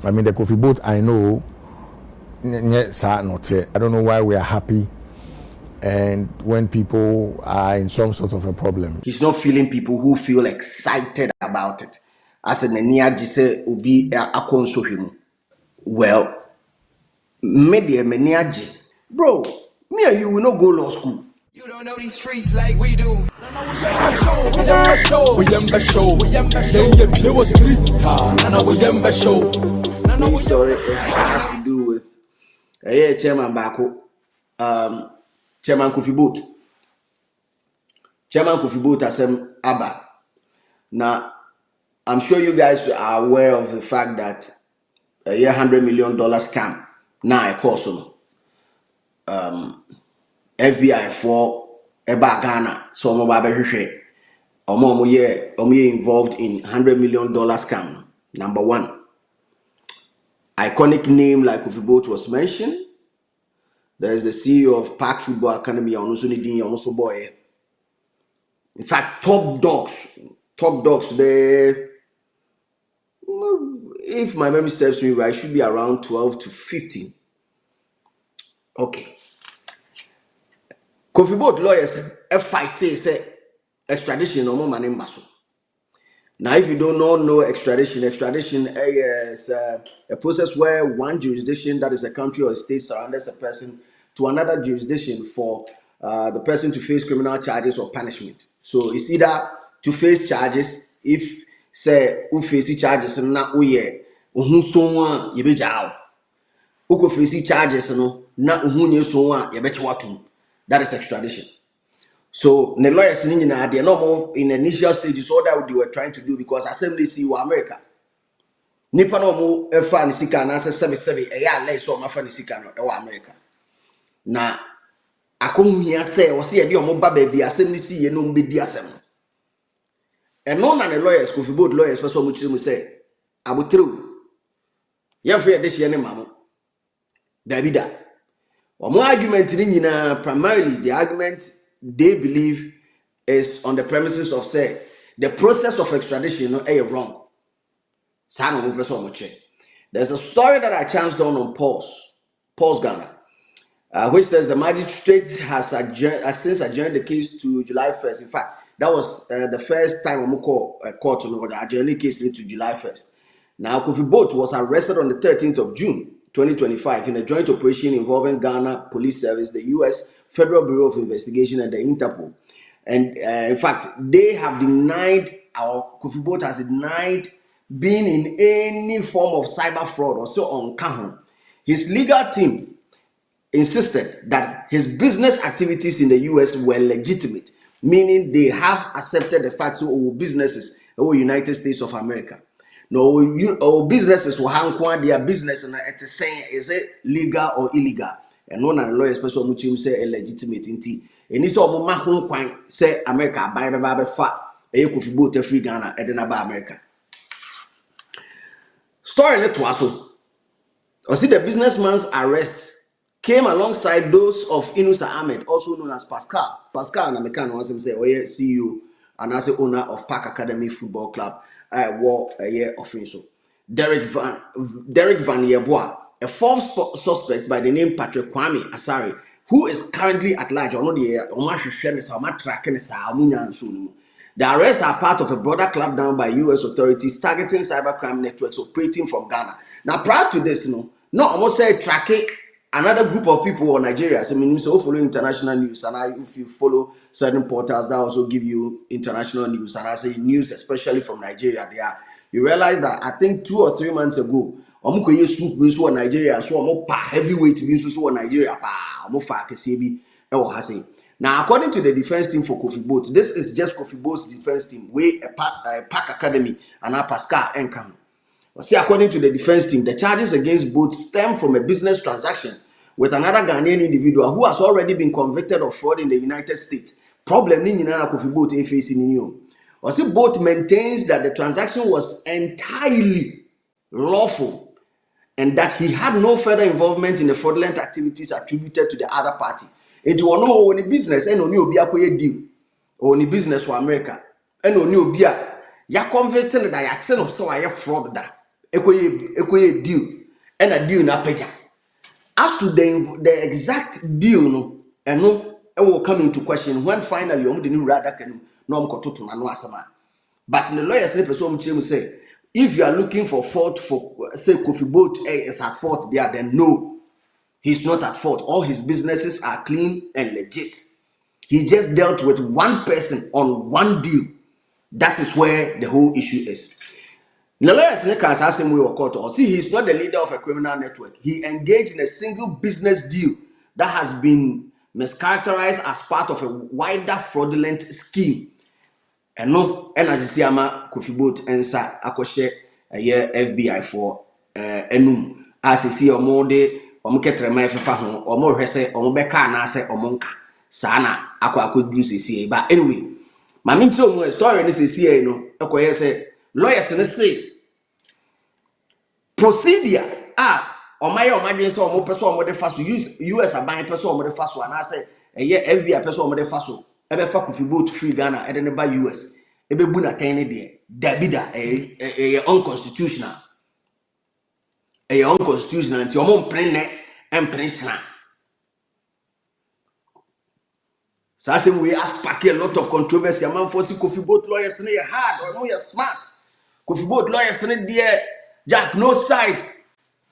I mean, the Kofi Boat, I know, I don't know why we are happy. And when people are in some sort of a problem, he's not feeling people who feel excited about it. As an Niaji say, Ubi akonso him. Well, maybe a Niaji, bro. Me and you will not go law school. You don't know these streets like we do. This story has to do with Chairman Bako, Chairman Kofi Boat. Chairman Kofi Boat has Abba. Now, I'm sure you guys are aware of the fact that a year $100 million scam now a course FBI for Eba Ghana, so omo involved in $100 million scam. Number one, iconic name like Kofi Boat was mentioned. There is the CEO of Park Football Academy, also boy. In fact, top dogs there. If my memory serves me right, should be around 12 to 15. Okay. Kofi Boat lawyers fight say extradition no more man baso. Now, if you don't know extradition is a process where one jurisdiction, that is a country or a state, surrenders a person to another jurisdiction for the person to face criminal charges or punishment. So it's either to face charges, if say who face charges na uye uhun so ye be jaw. Who face charges no na uhun ye so ye be chwatum. That is extradition. So the lawyers in initial stages, all that they were trying to do, because assembly see America. Nipa no mo efa ni sika na se sebe less so ma fa ni sika no America. Na akomuhia say o se ye de omo ba ba assembly see ye no mbedi asem. And no na the lawyers Kofi Boat lawyers person mo chire mo say abotrew. Ye fa ye de hye ne mamo. Davida. Omo argument ni nyina, primarily the argument they believe is on the premises of say the process of extradition wrong. There's a story that I chanced on Pulse Ghana, which says the magistrate has since adjourned the case to July 1st. In fact, that was the first time we call court to adjourn the case to July 1st. Now, Kofi Boat was arrested on the 13th of June 2025 in a joint operation involving Ghana Police Service, the U.S. Federal Bureau of Investigation, and the Interpol. And in fact, they have denied, our Kofi Boat has denied being in any form of cyber fraud or so on Kahon. His legal team insisted that his business activities in the US were legitimate, meaning they have accepted the fact that all businesses in the United States of America. No, businesses will have their business and it's saying is it legal or illegal. And one of the lawyers special muchim say illegitimate inti. And it's all mahon quine say America buy the fat a Kofi Boat free Ghana and then about America. Story net to also. Or see the businessman's arrest came alongside those of Inusa Ahmed, also known as Pascal. Pascal and American wants him say, oh yeah, CEO and as the owner of Park Academy Football Club, war a year official. Derek Van Yeboah, a fourth suspect by the name Patrick Kwame Asari, who is currently at large. The arrests are part of a broader clampdown by U.S. authorities targeting cybercrime networks operating from Ghana. Now, prior to this, almost said tracking another group of people in Nigeria. So, so follow international news, and if you follow certain portals that also give you international news, and I say news, especially from Nigeria, you realize that I think 2 or 3 months ago, Nigeria, so heavyweight Nigeria, now, according to the defense team for Kofi Boat, this is just Kofi Boat's defense team, where a Park Academy and a Pascal Enkam. See, according to the defense team, the charges against Boat stem from a business transaction with another Ghanaian individual who has already been convicted of fraud in the United States. Problem in Kofi Boat in facing you. See, Boat maintains that the transaction was entirely lawful and that he had no further involvement in the fraudulent activities attributed to the other party. It will know when business and only obi akoye deal or any business for America and only obi a ya convicted that ya say no so I fraud that ekoye deal and a deal na peja. As to the exact deal no eno it will come into question when finally the new rather can no mkoto to no asama. But in the lawyers say person say if you are looking for fault for say Kofi Boat is at fault there, then no, he's not at fault. All his businesses are clean and legit. He just dealt with one person on one deal. That is where the whole issue is. The lawyers can ask him we court or see he's not the leader of a criminal network. He engaged in a single business deal that has been mischaracterized as part of a wider fraudulent scheme. And no, and as the ama Kofi Boat and sa akoshe a year FBI for enum as you see or more day or muketre my fafa or more hese or beka na se or monka sana akwa do see. But anyway, my minto mo story ni see no ekoye say lawyers na say procedure or my being so more person or the fast to use US a buying person or the fast one. I say a year FBI person or the fast one. Ebe fa Kofi Boat free Ghana and then buy US. Ebe bu na tiny there. Dabida a unconstitutional. A unconstitutional and your mom print and print na. So I say we ask pack a lot of controversy. A man for see Kofi Boat lawyers in your hard or more smart. Kofi Boat lawyers in there. Jack no size.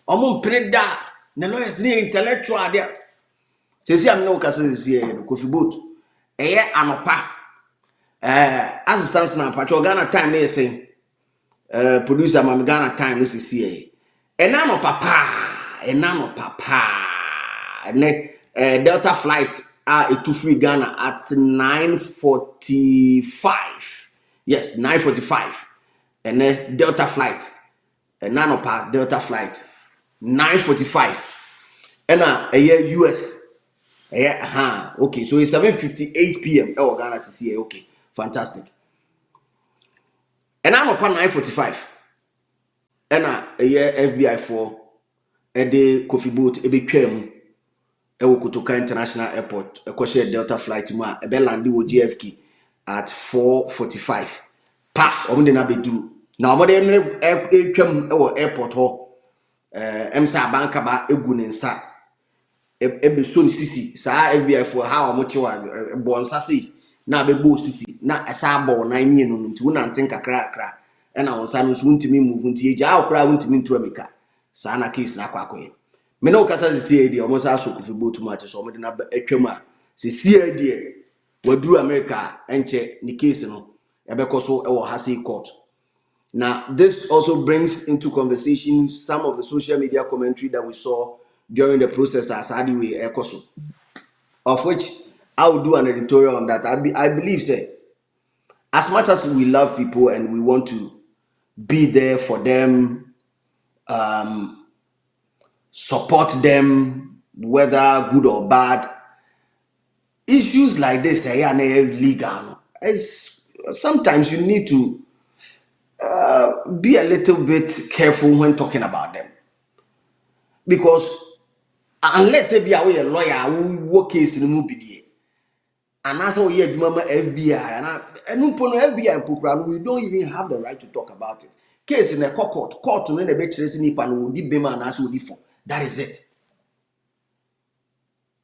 Omo print that. The lawyers need intellectual there. Say I'm no cases here Kofi Boat. Anopa. As it stands now, Patrol Ghana time they say producer Mam Ghana time this is here. Enano papa. And Delta flight to free Ghana at 9:45. Yes, 9:45. And then Delta flight. Nanopa Delta flight 9:45. And a year US. Yeah, okay. So it's 7:58 p.m. Oh, Ghana is here. Okay, fantastic. And I'm upon 9:45. And a year FBI for a day Kofi Boat a big came a Kotoka International Airport, a Kosher Delta flight ma a bell landi with GFK at 4:45. Pa, Omdena Bedu. Now, more than a came our airport hall. Emsa Bankaba Egun start. Ebe so sisi saa FBI for how much bon sasi na be bo sisi na asa bo na mie no nti wo na nten kakra kakra e na wonsa no so ntimi move nti eja akra ntimi ntu amika saa na case na kwakoye me no kasa sisi e de omo sa so Kofi Boat match so omo de na atwam a sisi e de waduru America enche ni case no ebeko so e wo Hasi court. Now, this also brings into conversation some of the social media commentary that we saw during the process as Adiwe Ekoso, of which I will do an editorial on that. I believe that as much as we love people and we want to be there for them, support them, whether good or bad, issues like this, they are legal. Sometimes you need to be a little bit careful when talking about them. Because unless they be a lawyer who work case in the movie, and that's how you do FBI and FBI and we don't even have the right to talk about it. Case in a court to a bit tracing and will be bema and as will be for. That is it.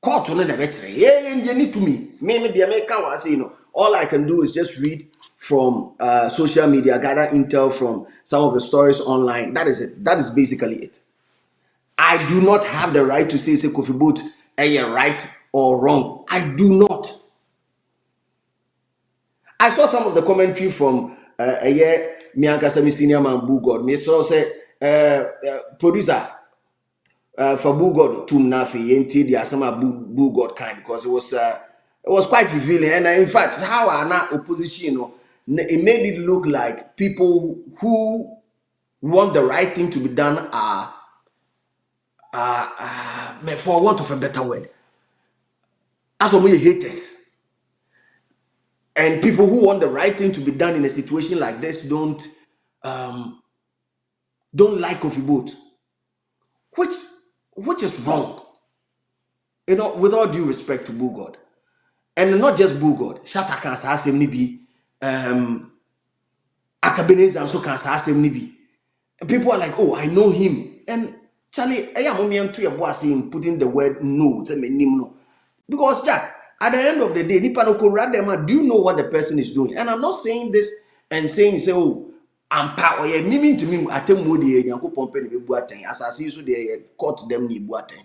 Court to a bit you need to me. Maybe the American was saying, all I can do is just read from social media, gather intel from some of the stories online. That is it. That is basically it. I do not have the right to say Kofi Boat right or wrong. I do not. I saw some of the commentary from a year Miankasa senior man Bugod. Me so say producer for Bugod to Nafi Yenti the Asama Bugod kind because it was quite revealing. And in fact, how are not opposition, it made it look like people who want the right thing to be done are for want of a better word, as for me haters. And people who want the right thing to be done in a situation like this don't like Kofi Boat, which is wrong. With all due respect to Bugod, and not just Bugod, Shatta can ask him nibi, Akabenez and so can ask him nibi. people are like, oh, I know him. And Charlie, I am only to your boss in putting the word no, say me no. Because Jack, at the end of the day, Nipa no ko radema, do you know what the person is doing? And I'm not saying this and saying, say, oh, I'm power. Yeah, meaning to me, I tell Modi, Yanko Pompey, as I see, so they caught them, ni buaten.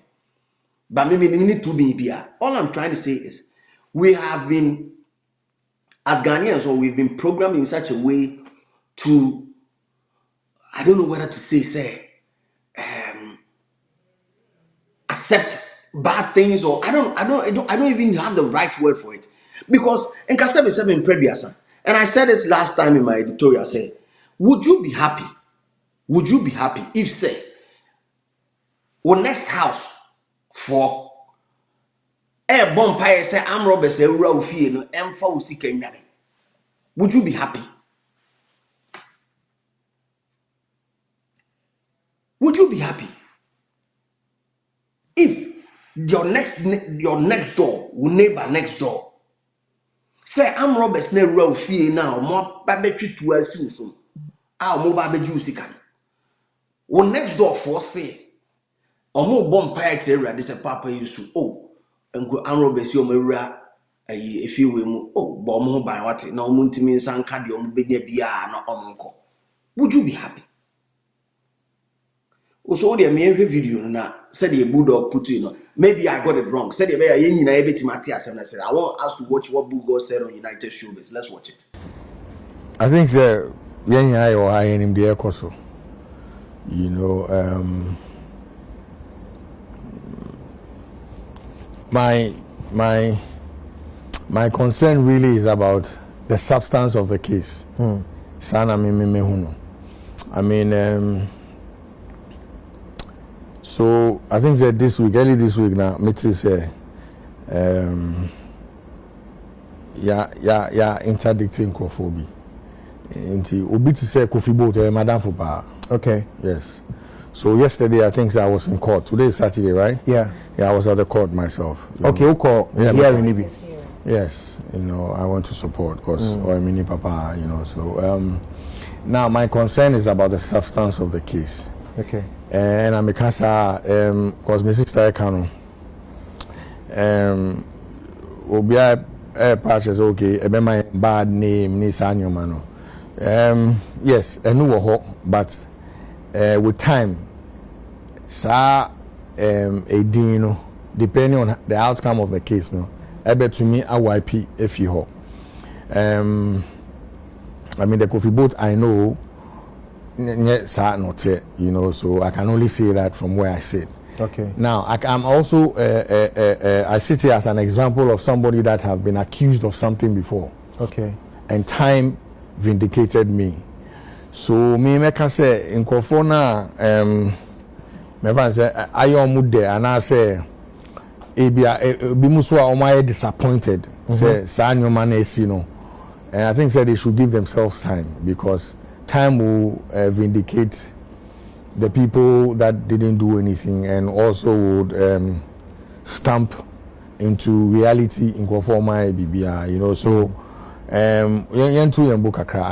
But maybe need to be here. All I'm trying to say is, we have been, as Ghanaians, or we've been programmed in such a way to, I don't know whether to say, accept bad things, or I don't even have the right word for it, because in Kasebe 7 Prediasa, and I said this last time in my editorial, I said, would you be happy if say our next house for a bonfire say I'm Robert say Ralphie no emfa usika nyane? Would you be happy? Would you be happy if your next door, neighbor next door, say I'm Robert ne Ralphie now more babetri to us so ah mo babeju usika? Wo next door for say omo bonfire kire this papa yusu oh enko I'm Robert see omawura ayi efi we mu oh bo omo ho ban wate na omo ntimi nsanka de omo benya bia na omo nko. Would you be happy? Also, the main video na said the bulldog put you know. Maybe I got it wrong. Said the way I na everything Matthias and I said I want us to watch what Bulldog said on United Showbiz. Let's watch it. I think sir, when I or I in the air you know, my concern really is about the substance of the case. Sana me I mean, so I think that early this week now, Mitri say, interdicting Kofi. And Obi to say Kofi Boat, Madam for power. Okay. Yes. So yesterday I think I was in court. Today is Saturday, right? Yeah. Yeah, I was at the court myself. Okay, who call? Yeah, here in Libya. Yes, you know, I want to support because or mini papa, you know. So now my concern is about the substance of the case. Okay. And I'm because my sister Kano Obia patches okay, my bad name ni Sanyomano. Yes, a new hope, but with time, a dino, depending on the outcome of the case, no, able to me a YP if you hope. I mean the Kofi Boat I know, not yet, you know, so I can only say that from where I sit. Okay. Now I'm also I sit here as an example of somebody that have been accused of something before. Okay. And time vindicated me. So me can say in Kofona my friend say ayo mude and I say ebia bi muso a my disappointed say sa nyoma na esi no, and I think say they should give themselves time because time will vindicate the people that didn't do anything and also would stamp into reality in Kofoma BBR, you know. So I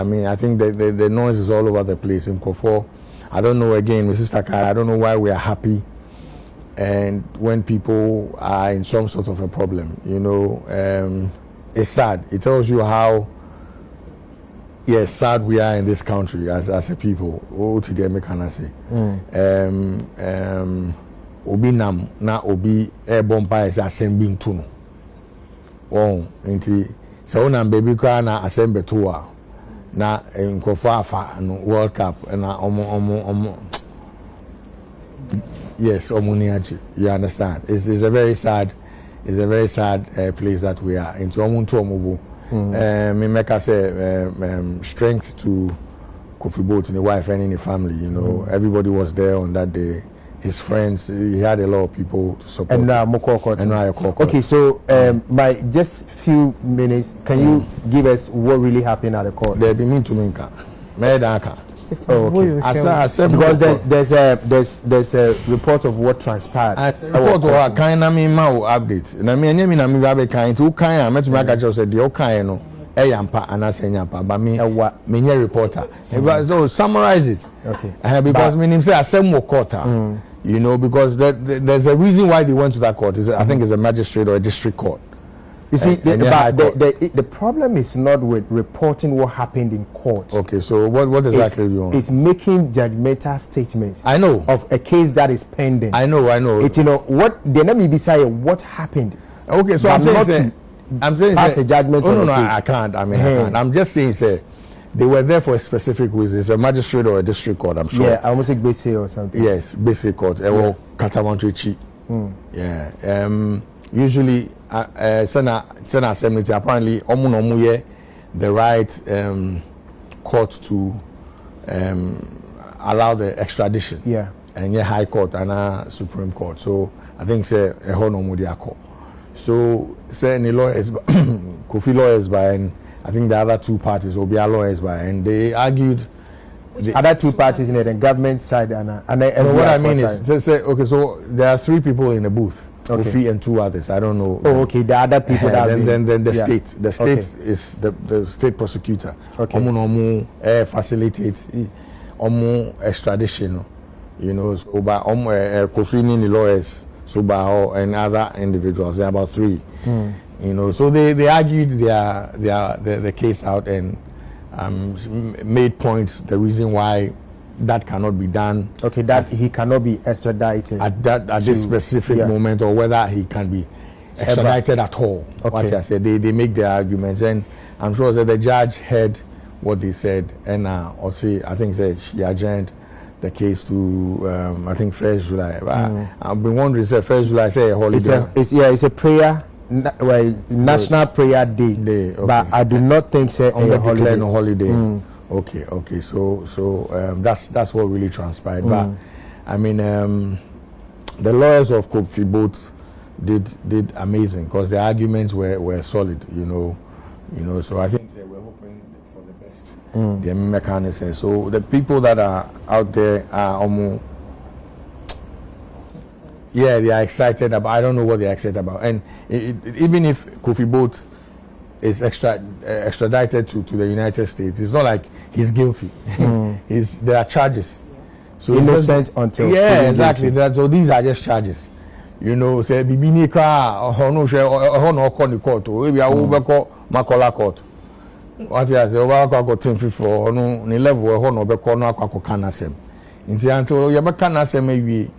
mean, I think the noise is all over the place in Kofo. I don't know, again, Mrs. Takara, I don't know why we are happy and when people are in some sort of a problem, you know. It's sad. It tells you how sad we are in this country as a people. Can I say? Obi nam na obi bomba is assembling tuno. Oh, inti. So na baby cry na assemble tour na nkofa no World Cup na omo yes omuniachi, you understand. It's a very sad place that we are into omuntu omobo me make us say strength to Kofi Boat and the wife and in the family, you know. Everybody was there on that day. His friends, he had a lot of people to support. And okay, so my just few minutes, can you give us what really happened at the court? They mean to me, because there's a report of what transpired. Report of kind of me update. Na me na me be kind to kind. I met me catch us the kind no. Eyampa and Asenyampa, but me reporter. So summarize it. Okay. Because me say Asem Quarter. You know, because there's a reason why they went to that court. I think it's a magistrate or a district court. You see, the problem is not with reporting what happened in court. Okay, so what exactly do you want? It's making judgmental statements. I know. Of a case that is pending. I know. It, you know, what they let me be saying what happened. Okay, so I'm saying pass a judgment on no, the case. I can't. I mean, I can't. I'm just saying, say, they were there for a specific reason. It's a magistrate or a district court, I'm sure. Yeah, I almost say basic or something. Yes, basic court. Or Katamantrichi. Yeah. Usually, Senate Assembly, apparently, the right court to allow the extradition. Yeah. And High Court and Supreme Court. So I think say a whole no court. So say any lawyers, Kofi lawyers by, and I think the other two parties will be our lawyers by, and they argued. The other two parties in the government side and what I mean is they say okay, so there are three people in the booth. Okay. Kofi and two others. I don't know. Oh, okay. The other people then the state. The state is the state prosecutor. Okay. Omu facilitate extradition. You know, so by Kofi ni lawyers, so by and other individuals, there are about three. You know, so they argued the case out and made points the reason why that cannot be done. Okay, that he cannot be extradited at this specific moment, or whether he can be extradited at all. Okay. What I said, they make their arguments, and I'm sure that the judge heard what they said, and I think she adjourned the case to I think 1st July. I've been wondering, 1st July, say a holiday. It's a prayer. National prayer day, okay. But I do not think so. Declared no holiday. Okay. So that's what really transpired. But I mean, the lawyers of Kofi Boat did amazing because the arguments were solid. You know. So I think we're hoping for the best. The mechanism. So the people that are out there are almost. Yeah, they are excited about. I don't know what they are excited about. And even if Kofi Boat is extradited to the United States, it's not like he's guilty. There are charges. So innocent until exactly. So these are just charges. You know, say bibini kra no court. Maybe I will call Makola court. What I say, over go 10-4 no ni level no be call no akwa kanasem. Nti anto ye be kanasem maybe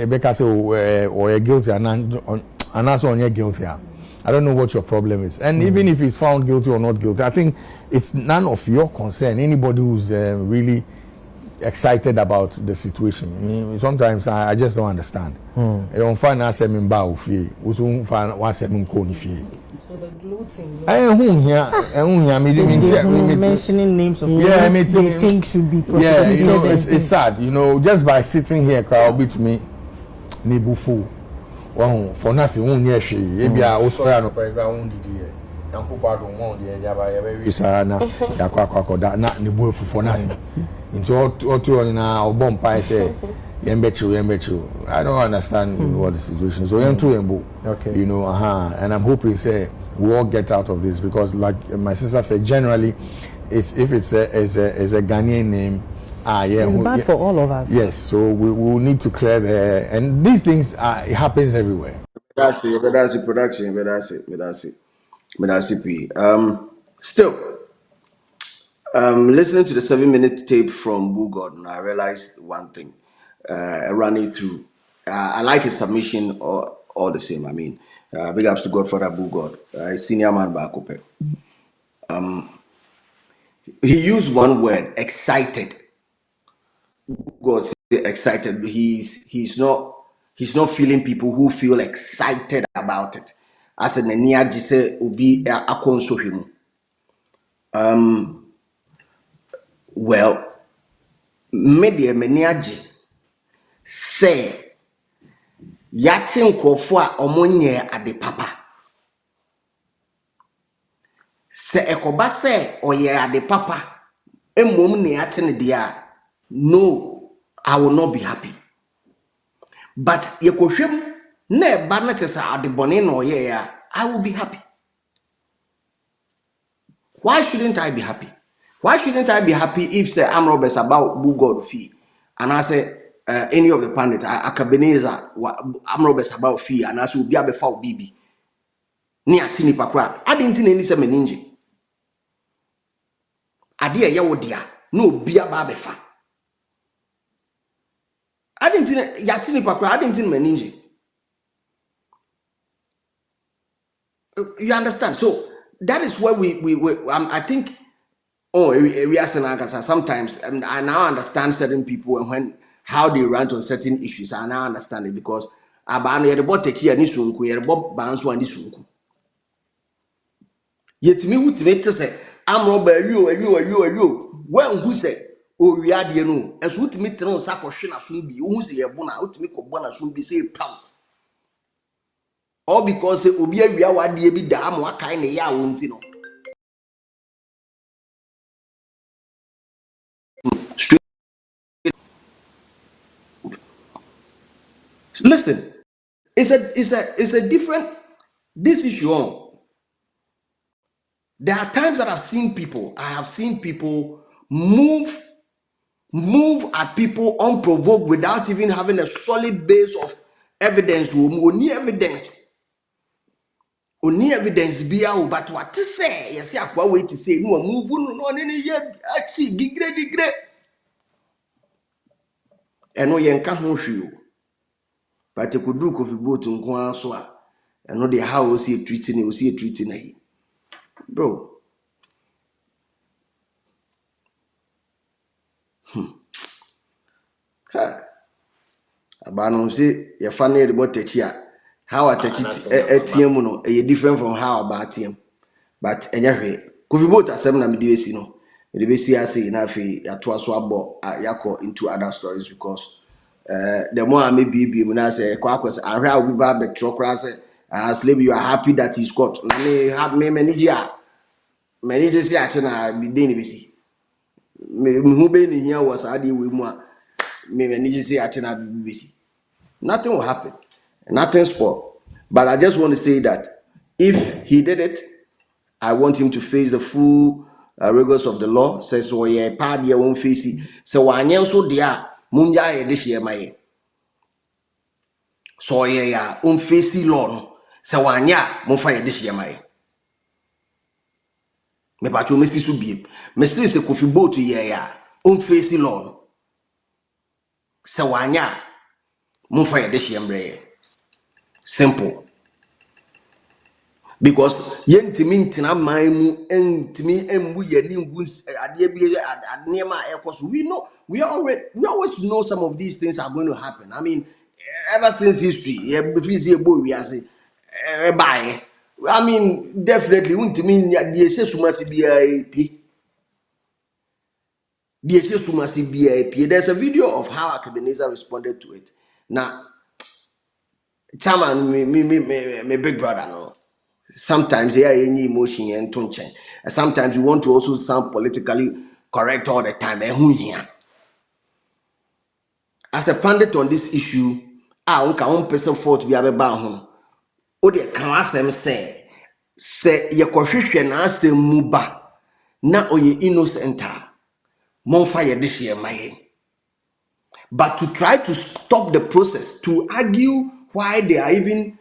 because or you're guilty and also on you're guilty. I don't know what your problem is. And even if he's found guilty or not guilty, I think it's none of your concern. Anybody who's really excited about the situation. I mean, sometimes I just don't understand. You don't find us in Baufie, we soon find what's in Konifie. So the gloating. Mentioning names of people they think should be prosecuted. Yeah, you know, it's sad. You know, just by sitting here, crowd beat me, Nibufu. Well, for nothing, won't yes, she. Maybe I also have no background. Yanko pardon one the Yaba very sana Yakwa that not Nibu for nothing. Into all two on our bomb pie say Yembechu. I don't understand what the situation. So okay. You know, and I'm hoping say we all get out of this because like my sister said, generally if it's a Ghanaian name, it's bad for all of us. Yes, so we will need to clear the and these things it happens everywhere. That's it, production, but that's it. Still, listening to the 7-minute tape from Boo Gordon, I realized one thing. Running through, I like his submission all the same. I mean, big ups to Godfather Boo God, senior man back up. He used one word, excited. God said excited. He's not feeling people who feel excited about it. As an Nia say obi akonso him. Well, media meniaji say yatin nkofo a omonye ade papa. Se ekoba se oye ade papa emom ne yatin dia no, I will not be happy. But yekohwem na eba na chesa ade bone no ye ya, I will be happy. Why shouldn't I be happy? Why shouldn't I be happy if say I'm robbers about who God fee? And I say any of the pandits, Akabeneza, I'm robbers about fee, and I should be able to fall BB. Near Tini Pakra. I didn't any semen ninja. I dear yawo dear, no beer barbefa. I didn't Yatini Pakra, I didn't meninji. You understand? So that is where we I think we are sometimes, and I now understand certain people and when how they rant on certain issues. I now understand it because abano yede bot techi ani sunku yede bot banso ani sunku. Yet me who say I'm robber you when who say o wi ade no eso wutimi tene sa kohwe na so bi o hu say ye bona wutimi ko bona so bi say pam. All because say obi awia wade bi da am wakai ne ya wonti no. Listen, it's a different this issue on. There are times that I have seen people move at people unprovoked without even having a solid base of evidence. Only evidence be out, but what to say? Yes, I can't wait to say no move no any yet actually gigre. And no yen can't you. But you could do Kofi Boat to go so. I know the how was he treating it, was he treating it, bro. Abano say your family about techi how I teach it TM no different from how about TM. But anyway, Kofi Boat asem na me dey see no. Me dey see ase na afi ya to aso abo yakọ into other stories because the more I may be na say kwa kwese ahwe a obi ba back kra say slave you are happy that he's caught. Na me have me manager say ache na be dey ni be see. Me hu be ni hia was ade we mu a me manager say ache na be see. Nothing will happen. Nothing spoil. But I just want to say that if he did it, I want him to face the full rigors of the law. Says, "Oh yeah, party won't face it." So when you so there, munya this year my. So yeah, face the law. So when ya, munfa this year my. Me pacho mesti subi. Mesti se Kofi Boat yeah, face the law. So when ya, munfa this year my. Simple. Because yentimi ntina man mu entimi embu yeni ngu ade bi adnema ekoso we always know some of these things are going to happen. I mean, ever since history I mean, definitely untimi de ese sumasi bia there's a video of how Ebenezer responded to it. Now chairman me big brother no. Sometimes there are any emotion and tension. Sometimes you want to also sound politically correct all the time. As a pundit on this issue, I one person fault be about home. O de can ask them say ye kohwehwe na asem muba na oye innocent monfire this year my. But to try to stop the process, to argue why they are even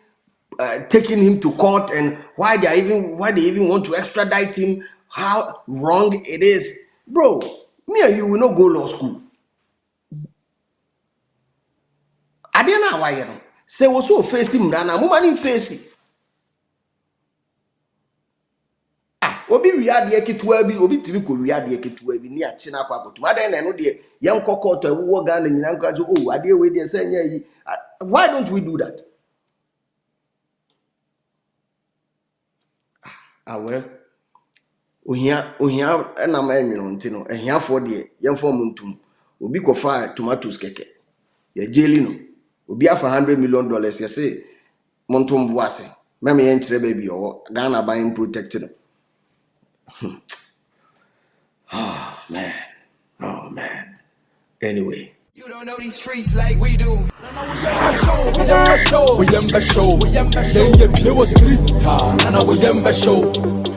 taking him to court and why they even want to extradite him, how wrong it is, bro. Me and you will not go law school. I didn't know why you know. Say was so face him rana, woman face it. Obi wiade eketua bi obi timi ko wiade eketua bi ni ache na akwa kotum adan na no de yem kokota wo Ghana nyina nka so oh ade we de say nya yi. Why don't we do that? Well, ohia na ma enweno nti no ehia fo de yem fo muntum obi kofa tomatoes keke ya jeli no obi afa $100 million ya say montum boase meme yen kire ba bi owo Ghana buying protected. Oh man. Anyway, You don't know these streets like we do. We show.